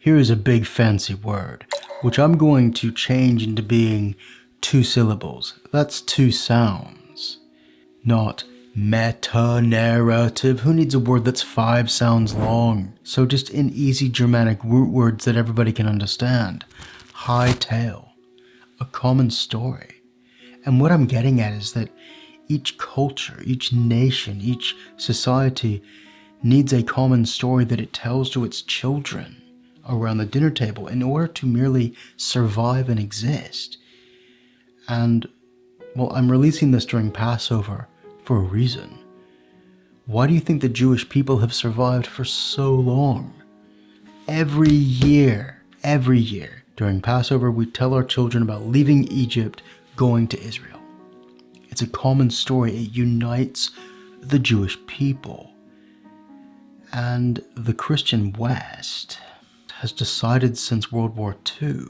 Here is a big fancy word, which I'm going to change into being 2 syllables. That's 2 sounds. Not meta-narrative. Who needs a word that's 5 sounds long? So just in easy Germanic root words that everybody can understand. High tale. A common story. And what I'm getting at is that each culture, each nation, each society needs a common story that it tells to its children around the dinner table in order to merely survive and exist. And, well, I'm releasing this during Passover for a reason. Why do you think the Jewish people have survived for so long? Every year, during Passover, we tell our children about leaving Egypt, going to Israel. It's a common story. It unites the Jewish people. And the Christian West has decided since World War II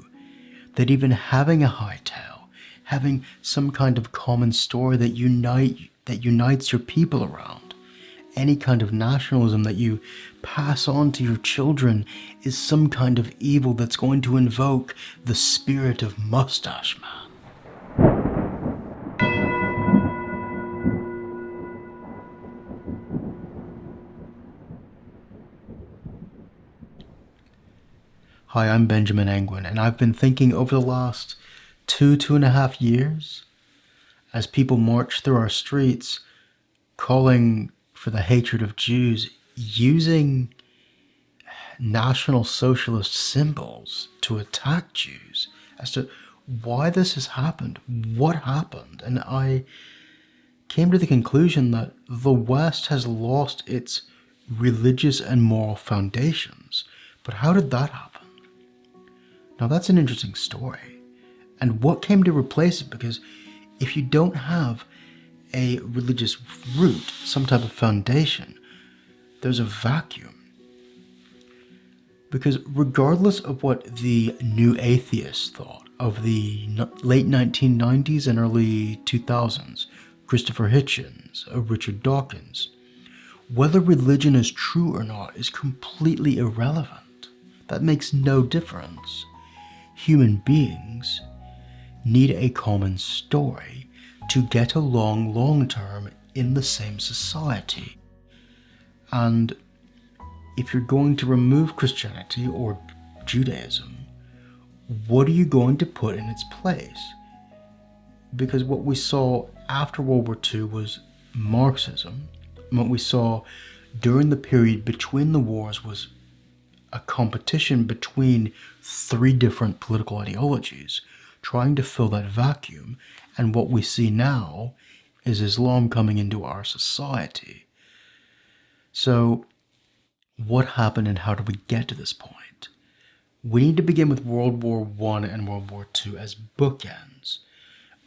that even having a high tale, having some kind of common story that unites your people around, any kind of nationalism that you pass on to your children is some kind of evil that's going to invoke the spirit of Mustache Man. Hi, I'm Benjamin Angwin, and I've been thinking over the last 2.5 years, as people march through our streets, calling for the hatred of Jews, using National Socialist symbols to attack Jews, as to why this has happened, what happened. And I came to the conclusion that the West has lost its religious and moral foundations. But how did that happen? Now that's an interesting story. And what came to replace it? Because if you don't have a religious root, some type of foundation, there's a vacuum. Because regardless of what the new atheists thought of the late 1990s and early 2000s, Christopher Hitchens, Richard Dawkins, whether religion is true or not is completely irrelevant. That makes no difference. Human beings need a common story to get along long-term in the same society. And if you're going to remove Christianity or Judaism, what are you going to put in its place? Because what we saw after World War II was Marxism. What we saw during the period between the wars was a competition between 3 different political ideologies, trying to fill that vacuum. And what we see now is Islam coming into our society. So what happened and how did we get to this point? We need to begin with World War I and World War II as bookends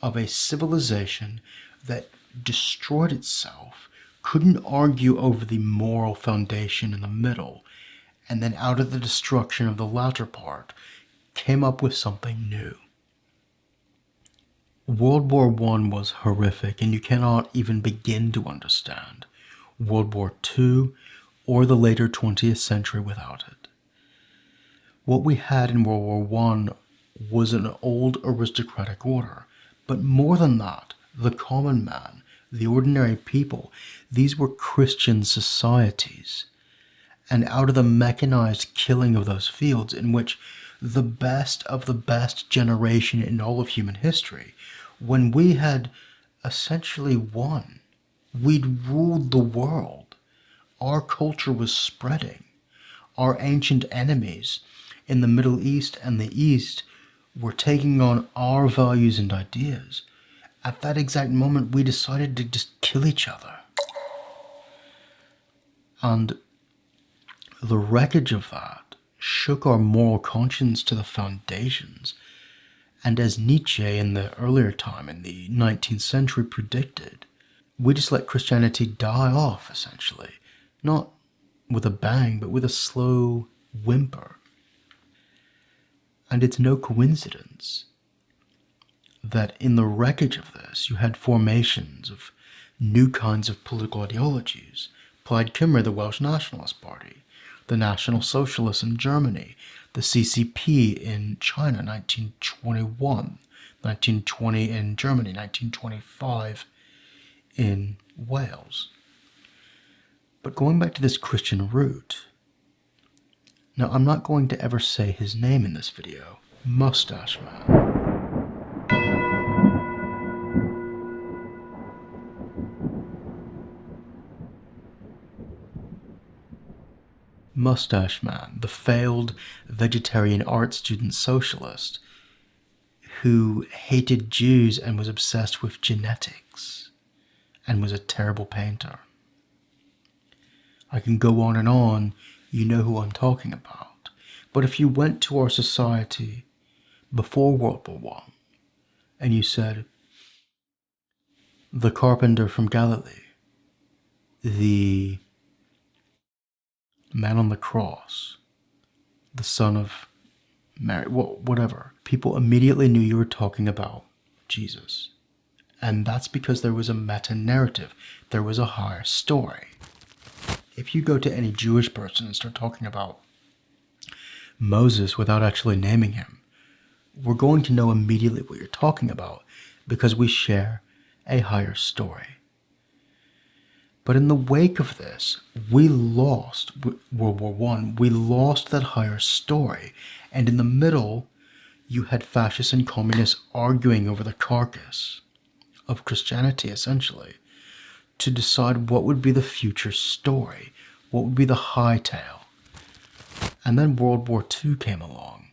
of a civilization that destroyed itself, couldn't argue over the moral foundation in the middle, and then out of the destruction of the latter part, came up with something new. World War I was horrific, and you cannot even begin to understand World War II or the later 20th century without it. What we had in World War I was an old aristocratic order, but more than that, the common man, the ordinary people, these were Christian societies. And out of the mechanized killing of those fields, in which the best of the best generation in all of human history, when we had essentially won, we'd ruled the world, our culture was spreading, our ancient enemies in the Middle East and the East were taking on our values and ideas. At that exact moment, we decided to just kill each other. And the wreckage of that shook our moral conscience to the foundations. And as Nietzsche in the earlier time, in the 19th century, predicted, we just let Christianity die off, essentially. Not with a bang, but with a slow whimper. And it's no coincidence that in the wreckage of this, you had formations of new kinds of political ideologies. Plaid Cymru, the Welsh Nationalist Party, the National Socialists in Germany, the CCP in China, 1921, 1920 in Germany, 1925 in Wales. But going back to this Christian root, now I'm not going to ever say his name in this video, Mustache Man. Mustache Man, the failed vegetarian art student socialist who hated Jews and was obsessed with genetics and was a terrible painter. I can go on and on, you know who I'm talking about. But if you went to our society before World War I and you said, the carpenter from Galilee, the man on the cross, the son of Mary, whatever, people immediately knew you were talking about Jesus. And that's because there was a meta-narrative. There was a higher story. If you go to any Jewish person and start talking about Moses without actually naming him, we're going to know immediately what you're talking about because we share a higher story. But in the wake of this, we lost World War I. We lost that higher story. And in the middle, you had fascists and communists arguing over the carcass of Christianity, essentially, to decide what would be the future story, what would be the high tale. And then World War II came along,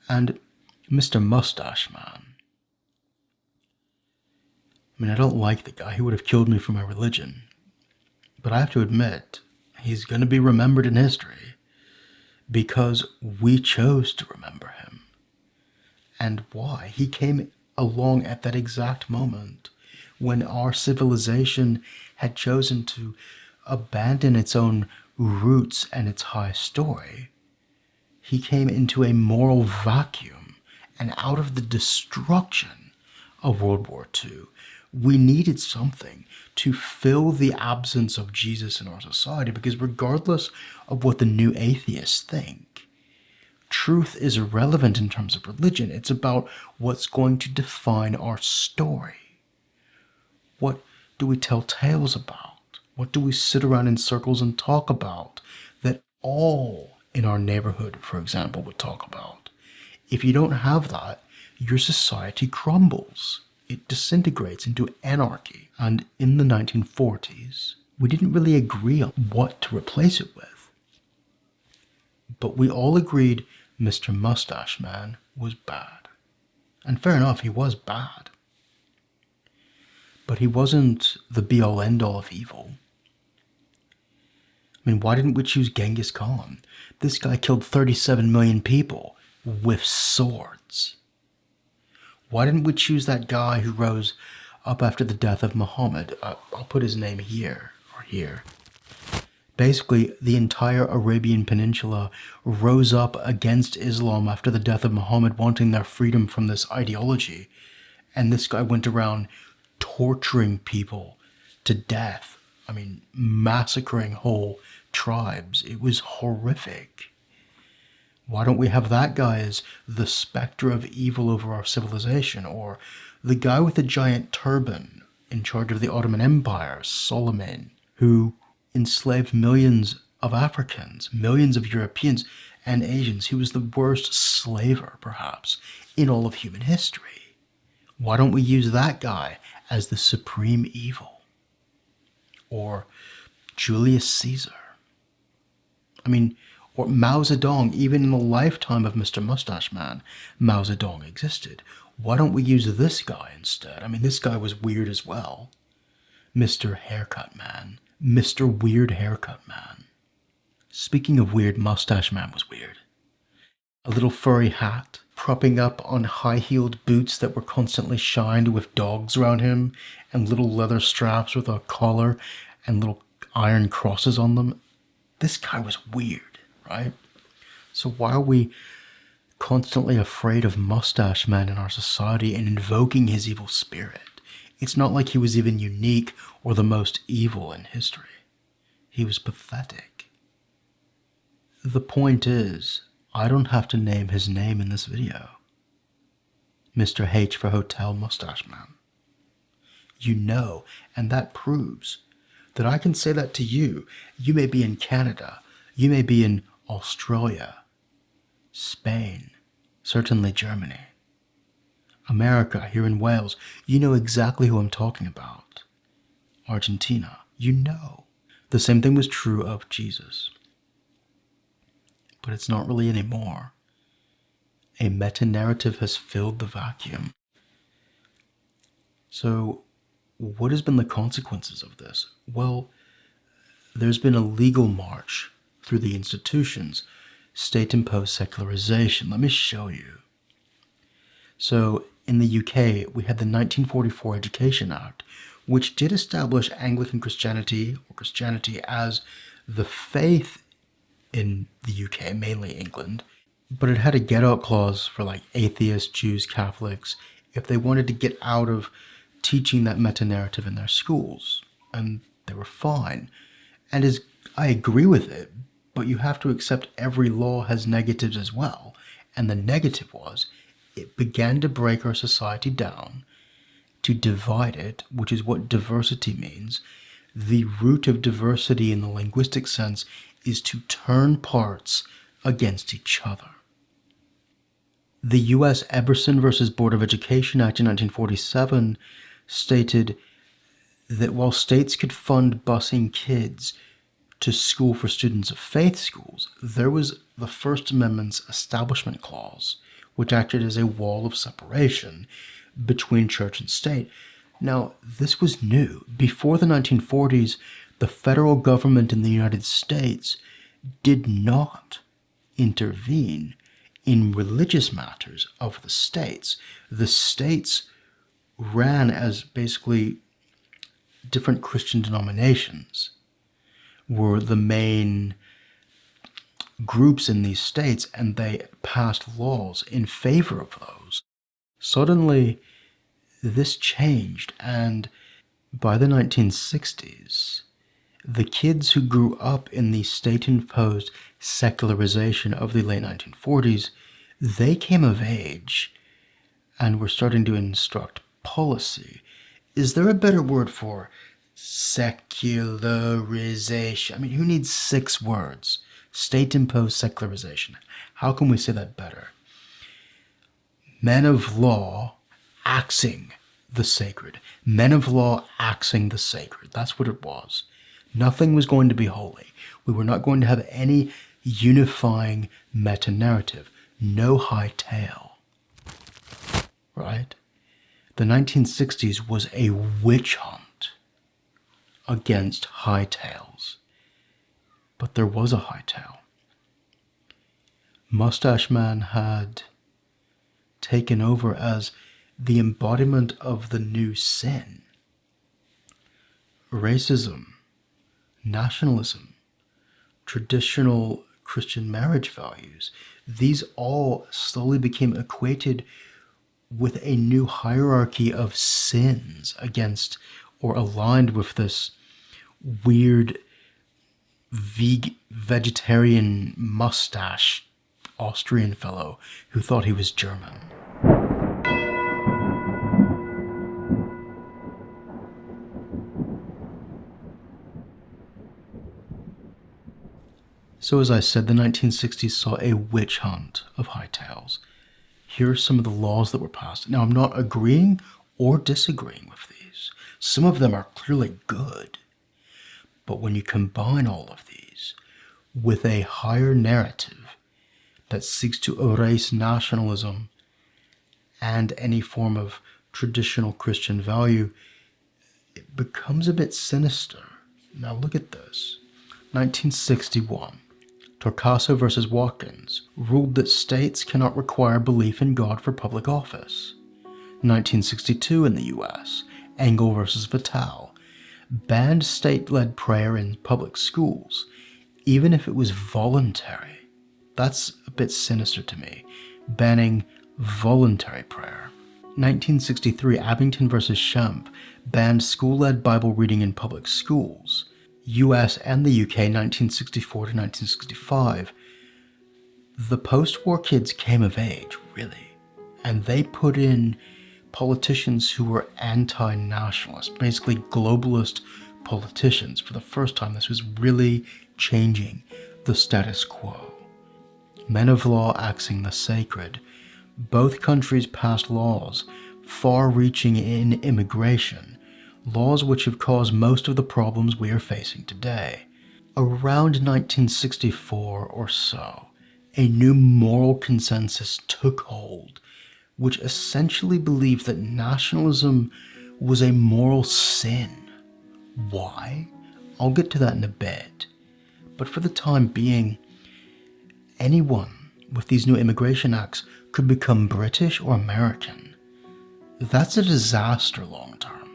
and Mr. Mustache Man, I mean, I don't like the guy. He would have killed me for my religion. But I have to admit, he's going to be remembered in history because we chose to remember him. And why? He came along at that exact moment when our civilization had chosen to abandon its own roots and its high story. He came into a moral vacuum, and out of the destruction of World War II, we needed something to fill the absence of Jesus in our society, because regardless of what the new atheists think, truth is irrelevant in terms of religion. It's about what's going to define our story. What do we tell tales about? What do we sit around in circles and talk about that all in our neighborhood, for example, would talk about? If you don't have that, your society crumbles. It disintegrates into anarchy. And in the 1940s, we didn't really agree on what to replace it with. But we all agreed Mr. Mustache Man was bad. And fair enough, he was bad. But he wasn't the be-all end-all of evil. I mean, why didn't we choose Genghis Khan? This guy killed 37 million people with swords. Why didn't we choose that guy who rose up after the death of Muhammad? I'll put his name here or here. Basically, the entire Arabian Peninsula rose up against Islam after the death of Muhammad, wanting their freedom from this ideology. And this guy went around torturing people to death. I mean, massacring whole tribes. It was horrific. Why don't we have that guy as the specter of evil over our civilization? Or the guy with the giant turban in charge of the Ottoman Empire, Solomon, who enslaved millions of Africans, millions of Europeans and Asians. He was the worst slaver, perhaps, in all of human history. Why don't we use that guy as the supreme evil? Or Julius Caesar. I mean, or Mao Zedong. Even in the lifetime of Mr. Mustache Man, Mao Zedong existed. Why don't we use this guy instead? I mean, this guy was weird as well. Mr. Haircut Man. Mr. Weird Haircut Man. Speaking of weird, Mustache Man was weird. A little furry hat, propping up on high-heeled boots that were constantly shined with dogs around him, and little leather straps with a collar and little iron crosses on them. This guy was weird. Right? So why are we constantly afraid of Mustache Man in our society and invoking his evil spirit? It's not like he was even unique or the most evil in history. He was pathetic. The point is, I don't have to name his name in this video. Mr. H for Hotel Mustache Man. You know, and that proves that I can say that to you. You may be in Canada, you may be in Australia, Spain, certainly Germany, America, here in Wales. You know exactly who I'm talking about. Argentina, you know. The same thing was true of Jesus. But it's not really anymore. A meta-narrative has filled the vacuum. So, what has been the consequences of this? Well, there's been a legal march through the institutions, state-imposed secularization. Let me show you. So, in the UK, we had the 1944 Education Act, which did establish Anglican Christianity, or Christianity, as the faith in the UK, mainly England, but it had a get-out clause for like atheists, Jews, Catholics, if they wanted to get out of teaching that meta-narrative in their schools, and they were fine. And I agree with it, but you have to accept every law has negatives as well. And the negative was, it began to break our society down, to divide it, which is what diversity means. The root of diversity in the linguistic sense is to turn parts against each other. The U.S. Eberson versus Board of Education Act in 1947 stated that while states could fund busing kids to school for students of faith schools, there was the First Amendment's Establishment Clause, which acted as a wall of separation between church and state. Now, this was new. Before the 1940s, the federal government in the United States did not intervene in religious matters of the states. The states ran as basically different Christian denominations were the main groups in these states, and they passed laws in favor of those. Suddenly, this changed, and by the 1960s, the kids who grew up in the state-imposed secularization of the late 1940s, they came of age and were starting to instruct policy. Is there a better word for secularization? I mean, who needs 6 words? State-imposed secularization. How can we say that better? Men of law axing the sacred. Men of law axing the sacred. That's what it was. Nothing was going to be holy. We were not going to have any unifying meta-narrative. No high tale. Right? The 1960s was a witch hunt against high tales. But there was a high tale. Mustache Man had taken over as the embodiment of the new sin. Racism, nationalism, traditional Christian marriage values, these all slowly became equated with a new hierarchy of sins against or aligned with this weird vegetarian mustache Austrian fellow who thought he was German. So as I said, the 1960s saw a witch hunt of high tales. Here are some of the laws that were passed. Now, I'm not agreeing or disagreeing with these. Some of them are clearly good. But when you combine all of these with a higher narrative that seeks to erase nationalism and any form of traditional Christian value, it becomes a bit sinister. Now look at this. 1961. Torcaso versus Watkins ruled that states cannot require belief in God for public office. 1962 in the US, Engel versus Vitale banned state-led prayer in public schools, even if it was voluntary. That's a bit sinister to me, banning voluntary prayer. 1963, Abington versus Schempp banned school-led Bible reading in public schools. US and the UK, 1964 to 1965, The post-war kids came of age, really, and they put in politicians who were anti-nationalist, basically globalist politicians. For the first time, this was really changing the status quo. Men of law axing the sacred. Both countries passed laws far-reaching in immigration, laws which have caused most of the problems we are facing today. Around 1964 or so, a new moral consensus took hold, which essentially believed that nationalism was a moral sin. Why? I'll get to that in a bit. But for the time being, anyone with these new immigration acts could become British or American. That's a disaster long term.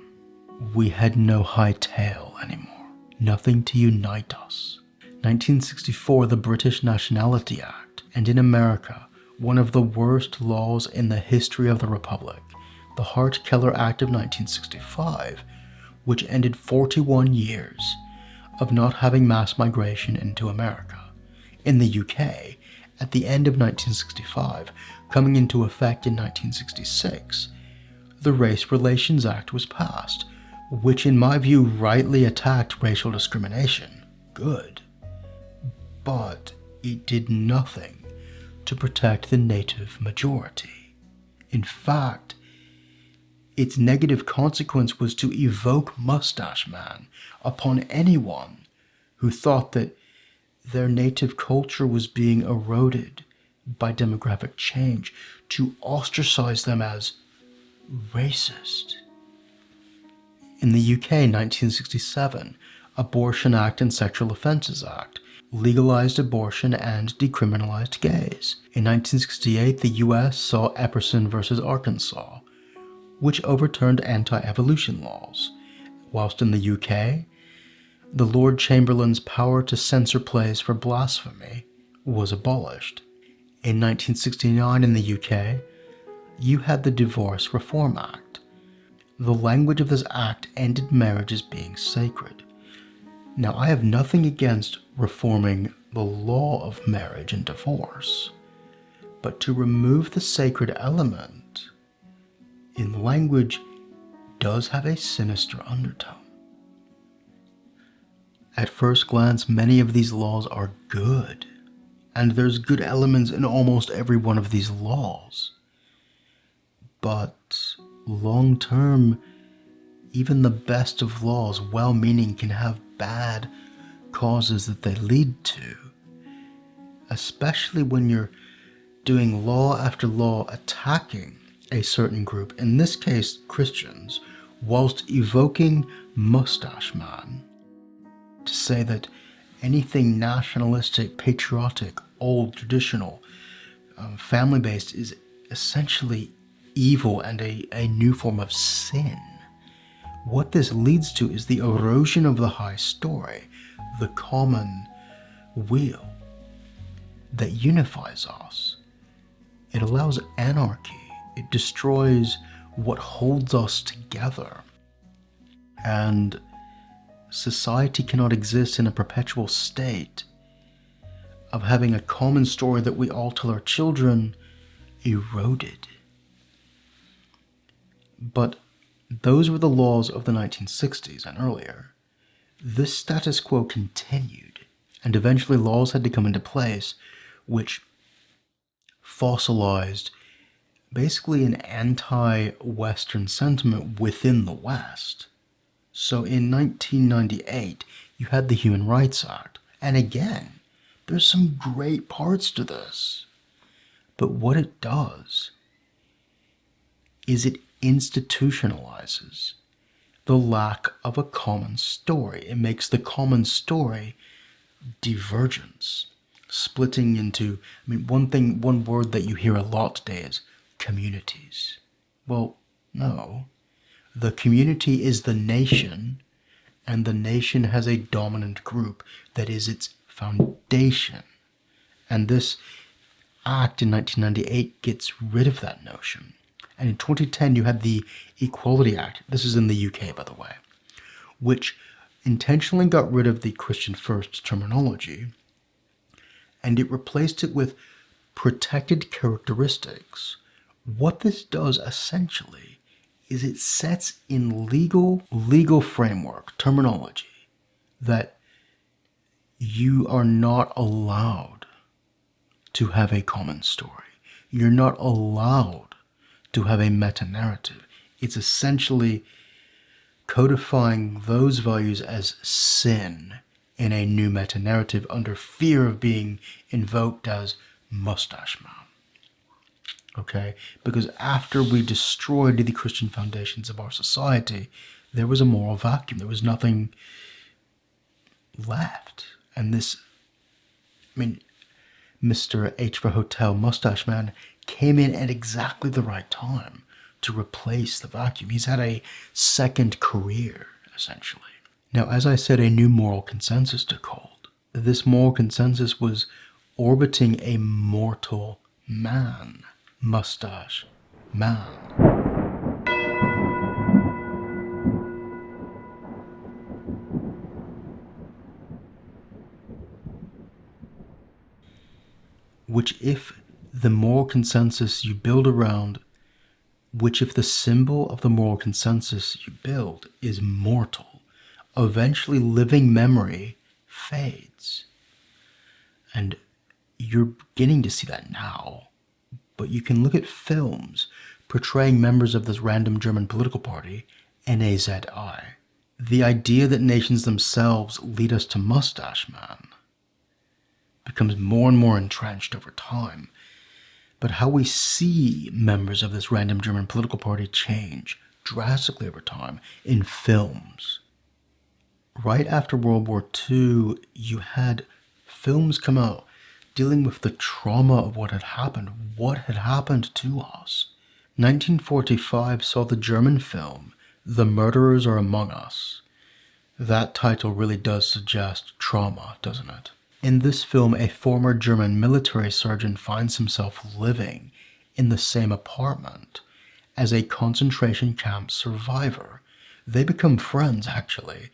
We had no high tail anymore. Nothing to unite us. 1964, the British Nationality Act, and in America, one of the worst laws in the history of the Republic, the Hart-Keller Act of 1965, which ended 41 years of not having mass migration into America. In the UK, at the end of 1965, coming into effect in 1966, the Race Relations Act was passed, which in my view rightly attacked racial discrimination. Good. But it did nothing to protect the native majority. In fact, its negative consequence was to evoke Mustache Man upon anyone who thought that their native culture was being eroded by demographic change, to ostracize them as racist. In the UK, 1967, Abortion Act and Sexual Offences Act legalized abortion and decriminalized gays. In 1968, the US saw Epperson versus Arkansas, which overturned anti-evolution laws, whilst in the UK, the Lord Chamberlain's power to censor plays for blasphemy was abolished. In 1969 in the UK, you had the Divorce Reform Act. The language of this act ended marriage as being sacred. Now, I have nothing against reforming the law of marriage and divorce, but to remove the sacred element in the language does have a sinister undertone. At first glance, many of these laws are good, and there's good elements in almost every one of these laws. But long term, even the best of laws, well-meaning, can have bad causes that they lead to, especially when you're doing law after law attacking a certain group, in this case Christians, whilst evoking Mustache Man to say that anything nationalistic, patriotic, old, traditional, family-based is essentially evil and a new form of sin. What this leads to is the erosion of the high story, the common will that unifies us. It allows anarchy. It destroys what holds us together. And society cannot exist in a perpetual state of having a common story that we all tell our children eroded. But those were the laws of the 1960s and earlier. This status quo continued, and eventually laws had to come into place which fossilized basically an anti-Western sentiment within the West. So in 1998, you had the Human Rights Act, and again, there's some great parts to this. But what it does is it institutionalizes the lack of a common story. It makes the common story divergence, splitting into, one word that you hear a lot today is communities. Well, no. The community is the nation, and the nation has a dominant group that is its foundation. And this act in 1998 gets rid of that notion. And in 2010, you had the Equality Act. This is in the UK, by the way, which intentionally got rid of the Christian first terminology, and it replaced it with protected characteristics. What this does essentially is it sets in legal framework, terminology, that you are not allowed to have a common story. You're not allowed to have a meta-narrative. It's essentially codifying those values as sin in a new meta-narrative under fear of being invoked as Mustache Man. Okay? Because after we destroyed the Christian foundations of our society, there was a moral vacuum. There was nothing left. And Mr. H for Hotel, Mustache Man, came in at exactly the right time to replace the vacuum. He's had a second career, essentially. Now, as I said, a new moral consensus took hold. This moral consensus was orbiting a mortal man, Mustache Man. Which if the moral consensus you build around, which if the symbol of the moral consensus you build is mortal, eventually living memory fades. And you're beginning to see that now. But you can look at films portraying members of this random German political party, NAZI. The idea that nations themselves lead us to Mustache Man becomes more and more entrenched over time. But how we see members of this random German political party change drastically over time in films. Right after World War II, you had films come out dealing with the trauma of what had happened to us. 1945 saw the German film The Murderers Are Among Us. That title really does suggest trauma, doesn't it? In this film, a former German military surgeon finds himself living in the same apartment as a concentration camp survivor. They become friends, actually,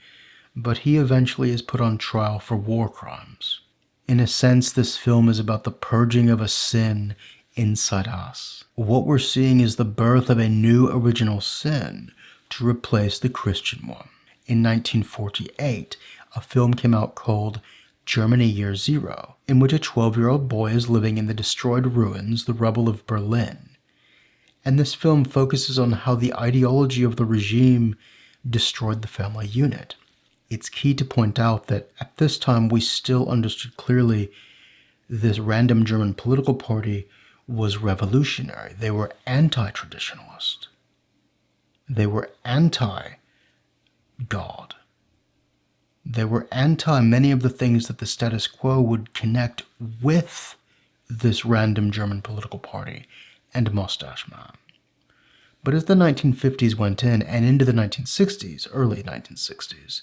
but he eventually is put on trial for war crimes. In a sense, this film is about the purging of a sin inside us. What we're seeing is the birth of a new original sin to replace the Christian one. In 1948, a film came out called Germany Year Zero, in which a 12-year-old boy is living in the destroyed ruins, the rubble of Berlin. And this film focuses on how the ideology of the regime destroyed the family unit. It's key to point out that at this time we still understood clearly this random German political party was revolutionary. They were anti-traditionalist. They were anti-God. They were anti many of the things that the status quo would connect with this random German political party and Mustache Man. But as the 1950s went in and into the 1960s, early 1960s,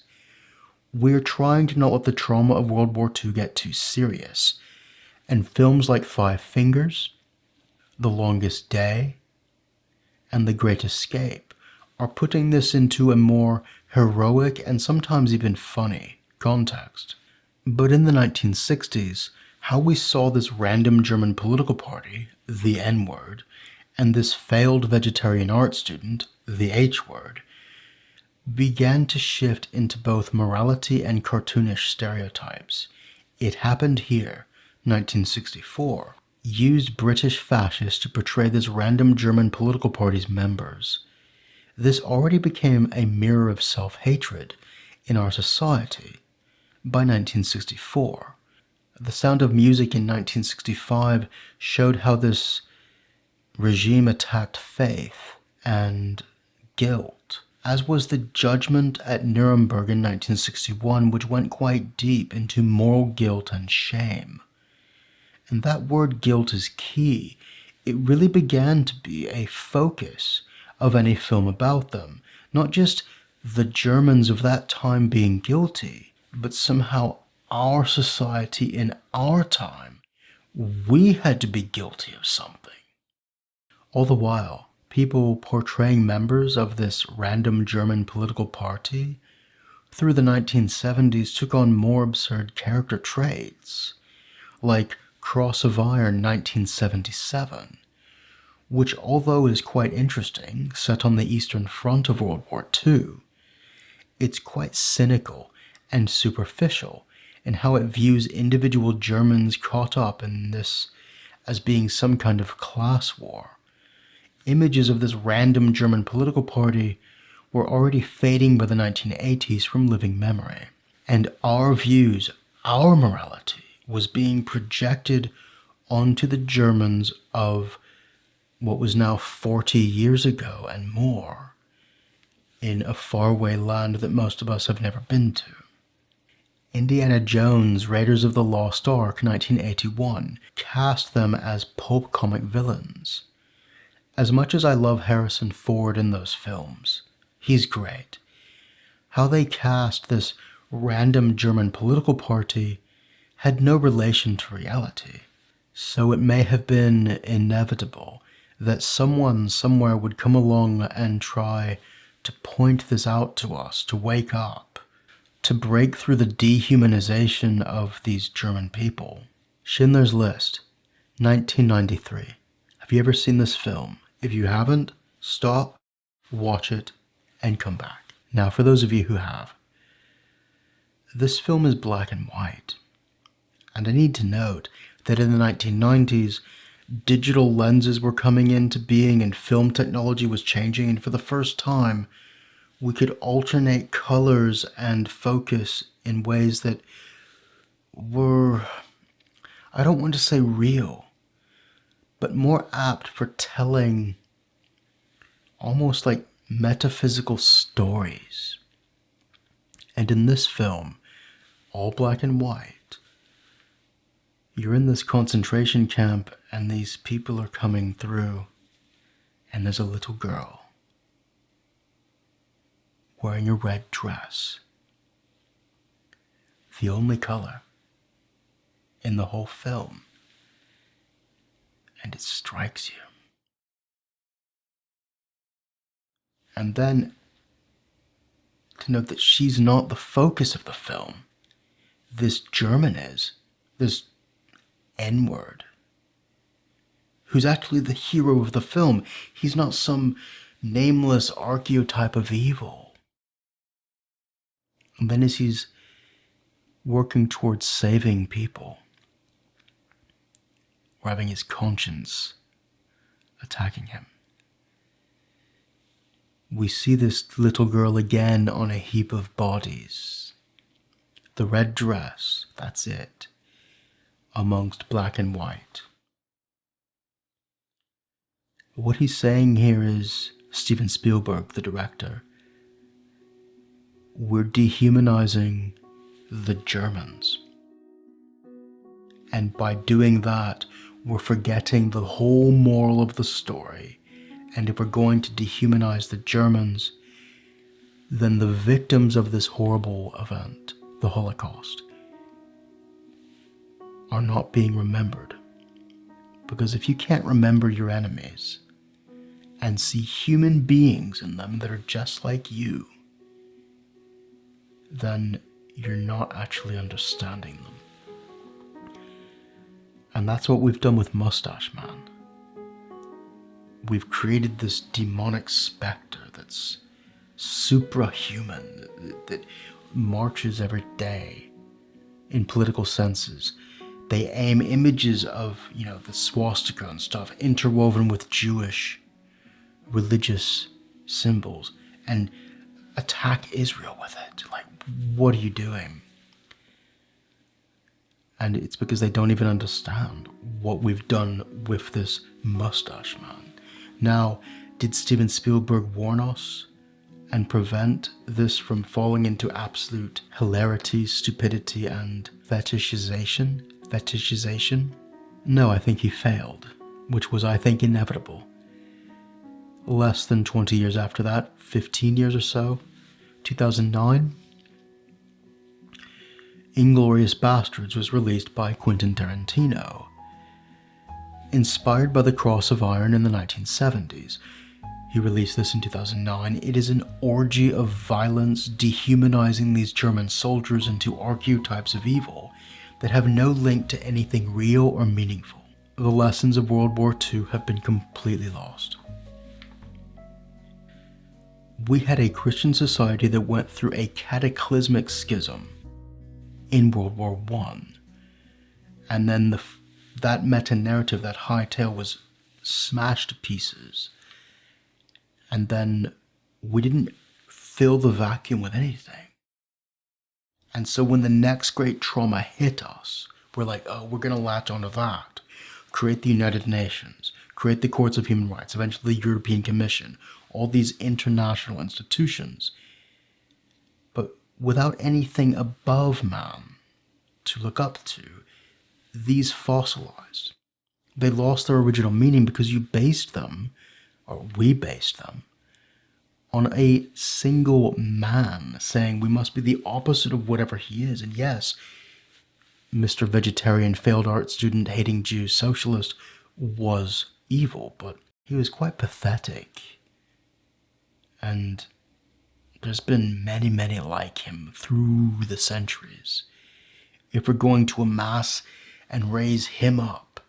we're trying to not let the trauma of World War II get too serious. And films like Five Fingers, The Longest Day, and The Great Escape are putting this into a more heroic and sometimes even funny context. But in the 1960s, how we saw this random German political party, the N-word, and this failed vegetarian art student, the H-word, began to shift into both morality and cartoonish stereotypes. It happened here, 1964, used British fascists to portray this random German political party's members. This already became a mirror of self-hatred in our society by 1964. The Sound of Music in 1965 showed how this regime attacked faith and guilt, as was the judgment at Nuremberg in 1961, which went quite deep into moral guilt and shame. And that word guilt is key. It really began to be a focus of any film about them. Not just the Germans of that time being guilty, but somehow our society in our time, we had to be guilty of something. All the while, people portraying members of this random German political party through the 1970s took on more absurd character traits, like Cross of Iron 1977, which, although is quite interesting, set on the Eastern Front of World War II, it's quite cynical and superficial in how it views individual Germans caught up in this as being some kind of class war. Images of this random German political party were already fading by the 1980s from living memory. And our views, our morality, was being projected onto the Germans of what was now 40 years ago and more, in a faraway land that most of us have never been to. Indiana Jones' Raiders of the Lost Ark 1981 cast them as pulp comic villains. As much as I love Harrison Ford in those films, he's great. How they cast this random German political party had no relation to reality. So it may have been inevitable that someone somewhere would come along and try to point this out to us, to wake up, to break through the dehumanization of these German people. Schindler's List, 1993. Have you ever seen this film? If you haven't, stop, watch it, and come back. Now, for those of you who have, this film is black and white. And I need to note that in the 1990s, digital lenses were coming into being and film technology was changing, and for the first time, we could alternate colors and focus in ways that were, I don't want to say real, but more apt for telling almost like metaphysical stories. And in this film, all black and white, you're in this concentration camp and these people are coming through, and there's a little girl wearing a red dress, the only color in the whole film, and it strikes you. And then to note that she's not the focus of the film. This German is, this N-word, who's actually the hero of the film. He's not some nameless archetype of evil. And then as he's working towards saving people, or having his conscience attacking him, we see this little girl again on a heap of bodies. The red dress, that's it, amongst black and white. What he's saying here is, Steven Spielberg, the director, we're dehumanizing the Germans. And by doing that, we're forgetting the whole moral of the story. And if we're going to dehumanize the Germans, then the victims of this horrible event, the Holocaust, are not being remembered. Because if you can't remember your enemies and see human beings in them that are just like you, then you're not actually understanding them. And that's what we've done with Mustache Man. We've created this demonic specter that's suprahuman, that marches every day in political senses. They aim images of, the swastika and stuff interwoven with Jewish religious symbols and attack Israel with it. Like, what are you doing? And it's because they don't even understand what we've done with this Mustache Man. Now, did Steven Spielberg warn us and prevent this from falling into absolute hilarity, stupidity, and fetishization? No, I think he failed, which was, I think, inevitable. Less than 20 years after that, 15 years or so, 2009, Inglourious Basterds was released by Quentin Tarantino. Inspired by The Cross of Iron in the 1970s, he released this in 2009. It is an orgy of violence, dehumanizing these German soldiers into archetypes of evil that have no link to anything real or meaningful. The lessons of World War II have been completely lost. We had a Christian society that went through a cataclysmic schism in World War I. And then that meta-narrative, that high tale, was smashed to pieces. And then we didn't fill the vacuum with anything. And so when the next great trauma hit us, we're like, oh, we're going to latch onto that. Create the United Nations, create the Courts of Human Rights, eventually the European Commission, all these international institutions. But without anything above man to look up to, these fossilized. They lost their original meaning because you based them, or we based them, on a single man saying we must be the opposite of whatever he is. And yes, Mr. Vegetarian, failed art student, hating Jew, socialist was evil, but he was quite pathetic. And there's been many, many like him through the centuries. If we're going to amass and raise him up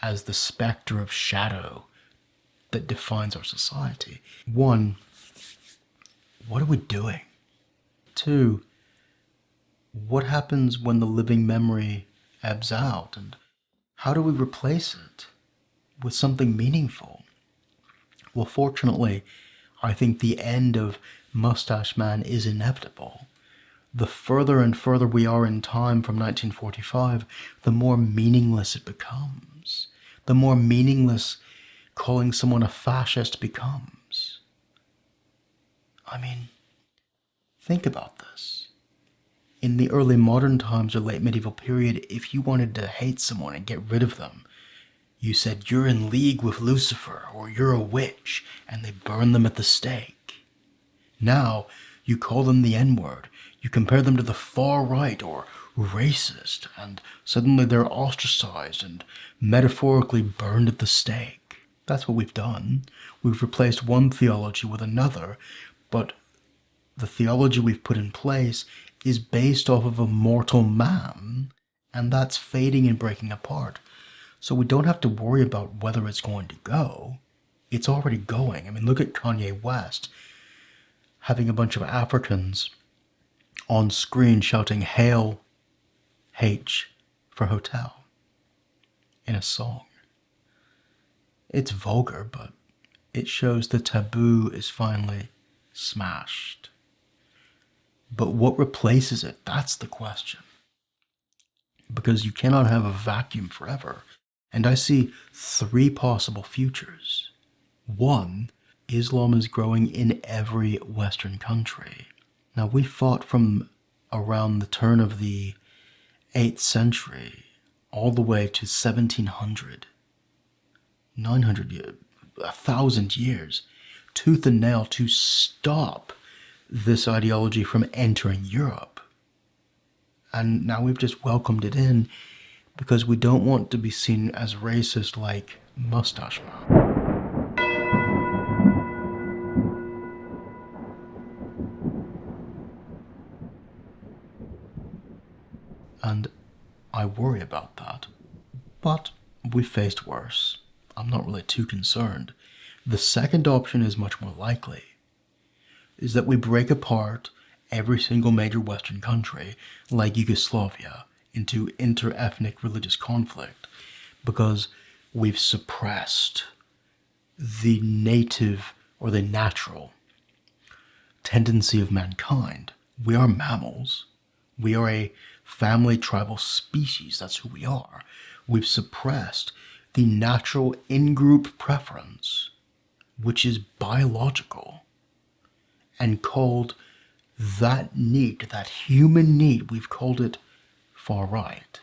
as the specter of shadow that defines our society, one, what are we doing? Two, what happens when the living memory ebbs out, and how do we replace it with something meaningful? Well, fortunately, I think the end of Mustache Man is inevitable. The further and further we are in time from 1945, the more meaningless it becomes. The more meaningless calling someone a fascist becomes. I mean, think about this. In the early modern times or late medieval period, if you wanted to hate someone and get rid of them, you said you're in league with Lucifer or you're a witch, and they burn them at the stake. Now, you call them the N-word, you compare them to the far right or racist, and suddenly they're ostracized and metaphorically burned at the stake. That's what we've done. We've replaced one theology with another, but the theology we've put in place is based off of a mortal man, and that's fading and breaking apart. So we don't have to worry about whether it's going to go. It's already going. I mean, look at Kanye West having a bunch of Africans on screen shouting "Hail H" for hotel in a song. It's vulgar, but it shows the taboo is finally smashed. But what replaces it? That's the question. Because you cannot have a vacuum forever. And I see three possible futures. One, Islam is growing in every Western country. Now, we fought from around the turn of the 8th century all the way to 1700, 900 years, 1,000 years, tooth and nail to stop this ideology from entering Europe. And now we've just welcomed it in because we don't want to be seen as racist like Mustache Man. And I worry about that. But we faced worse. I'm not really too concerned. The second option is much more likely, is that we break apart every single major Western country, like Yugoslavia, into inter-ethnic religious conflict, because we've suppressed the native or the natural tendency of mankind. We are mammals. We are a family tribal species. That's who we are. We've suppressed the natural in-group preference, which is biological, and called that need, that human need, we've called it far right.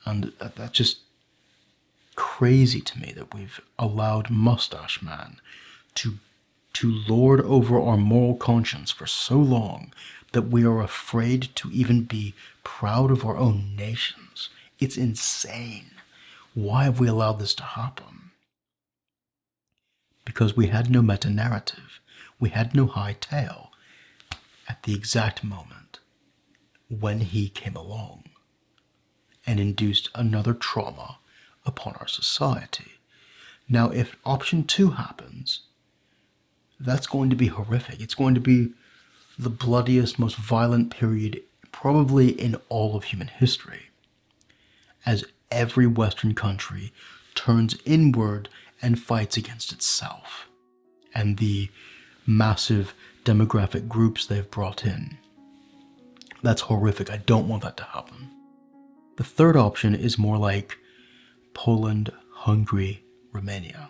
And that's just crazy to me that we've allowed Mustache Man to lord over our moral conscience for so long that we are afraid to even be proud of our own nations. It's insane. Why have we allowed this to happen? Because we had no meta-narrative. We had no high tale at the exact moment when he came along. and induced another trauma upon our society. Now, if option 2 happens, that's going to be horrific. It's going to be the bloodiest, most violent period probably in all of human history, as every Western country turns inward and fights against itself and the massive demographic groups they've brought in. That's horrific. I don't want that to happen. The third option is more like Poland, Hungary, Romania,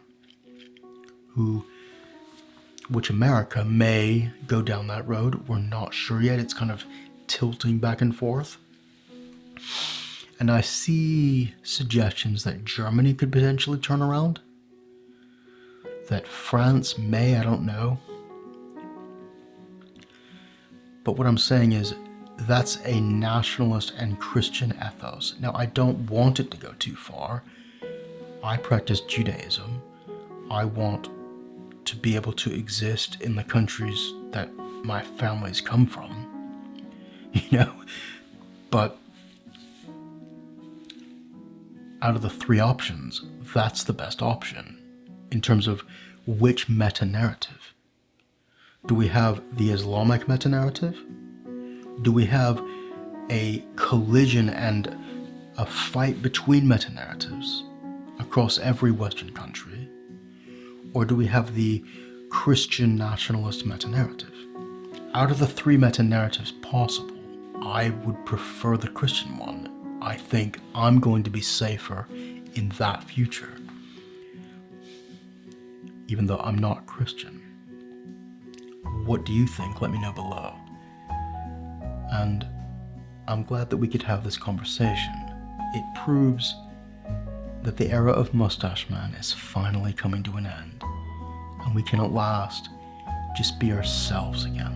which America may go down that road. We're not sure yet. It's kind of tilting back and forth. And I see suggestions that Germany could potentially turn around, that France may, I don't know. But what I'm saying is, that's a nationalist and Christian ethos. Now, I don't want it to go too far. I practice Judaism. I want to be able to exist in the countries that my family's come from, but out of the 3 options, that's the best option in terms of which meta-narrative. Do we have the Islamic meta-narrative? Do we have a collision and a fight between meta-narratives across every Western country? Or do we have the Christian nationalist meta-narrative? Out of the 3 meta-narratives possible, I would prefer the Christian one. I think I'm going to be safer in that future, even though I'm not Christian. What do you think? Let me know below. And I'm glad that we could have this conversation. It proves that the era of Mustache Man is finally coming to an end, and we can at last just be ourselves again.